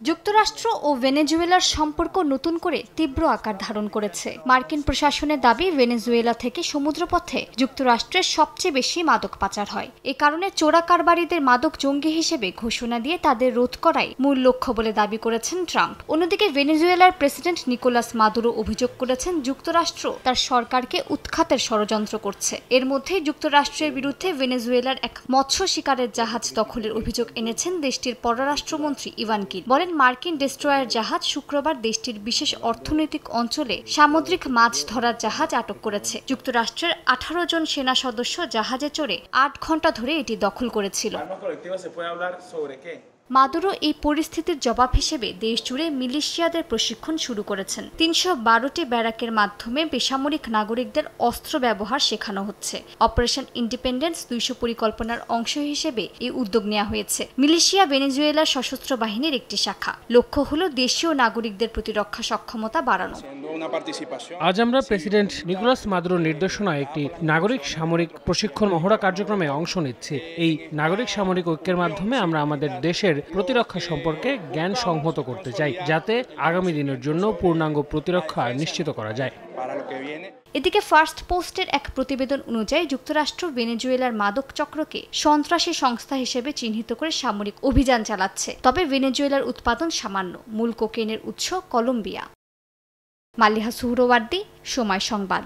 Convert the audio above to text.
যুক্তরাষ্ট্র ও ভেনেজুয়েলার সম্পর্ক নতুন করে তীব্র আকার ধারণ করেছে। মার্কিন প্রশাসনের দাবি, ভেনেজুয়েলা থেকে সমুদ্রপথে যুক্তরাষ্ট্রের সবচেয়ে বেশি মাদক পাচার হয়। এ কারণে চোরা কারবারিদের মাদক জঙ্গি হিসেবে ঘোষণা দিয়ে তাদের রোধ করাই মূল লক্ষ্য বলে দাবি করেছেন ট্রাম্প। অন্যদিকে ভেনেজুয়েলার প্রেসিডেন্ট নিকোলাস মাদুরো অভিযোগ করেছেন, যুক্তরাষ্ট্র তার সরকারকে উৎখাতের ষড়যন্ত্র করছে। এর মধ্যে যুক্তরাষ্ট্রের বিরুদ্ধে ভেনেজুয়েলার এক মৎস্য শিকারের জাহাজ দখলের অভিযোগ এনেছেন দেশটির পররাষ্ট্রমন্ত্রী ইভান কিন। বলেন, মার্কিন ডেস্ট্রয়ার জাহাজ শুক্রবার দেশটির বিশেষ অর্থনৈতিক অঞ্চলে সামুদ্রিক মাছ ধরার জাহাজ আটক করেছে। যুক্তরাষ্ট্রের 18 জন সেনা সদস্য জাহাজে চড়ে 8 ঘন্টা ধরে এটি দখল করেছিল। মাদুরো এই পরিস্থিতির জবাব হিসেবে দেশ জুড়ে মিলিশিয়াদের প্রশিক্ষণ শুরু করেছেন। 312টি ব্যারাকের মাধ্যমে বেসামরিক নাগরিকদের অস্ত্র ব্যবহার শেখানো হচ্ছে। অপারেশন ইন্ডিপেন্ডেন্স 200 পরিকল্পনার অংশ হিসেবে এই উদ্যোগ নেওয়া হয়েছে। মিলিশিয়া ভেনেজুয়েলার সশস্ত্র বাহিনীর একটি শাখা। লক্ষ্য হলো দেশীয় নাগরিকদের প্রতিরক্ষা সক্ষমতা বাড়ানো। আজ আমরা প্রেসিডেন্ট নিকোলাস মাদুরোর নির্দেশনায় একটি নাগরিক সামরিক প্রশিক্ষণ মহড়া কার্যক্রমে অংশ নিচ্ছি। এই নাগরিক সামরিক ঐক্যের মাধ্যমে আমরা আমাদের দেশের প্রতিরক্ষা সম্পর্কে জ্ঞান সংহত করতে চাই, যাতে আগামী দিনের জন্য পূর্ণাঙ্গ প্রতিরক্ষা নিশ্চিত করা যায়। এদিকে ফার্স্ট পোস্টের এক প্রতিবেদন অনুযায়ী, যুক্তরাষ্ট্র ভেনেজুয়েলার মাদক চক্রকে সন্ত্রাসী সংস্থা হিসেবে চিহ্নিত করে সামরিক অভিযান চালাচ্ছে। তবে ভেনেজুয়েলার উৎপাদন সামান্য। মূল কোকেনের উৎস কলম্বিয়া। মালিহা সুহরওয়ার্দী, সময় সংবাদ।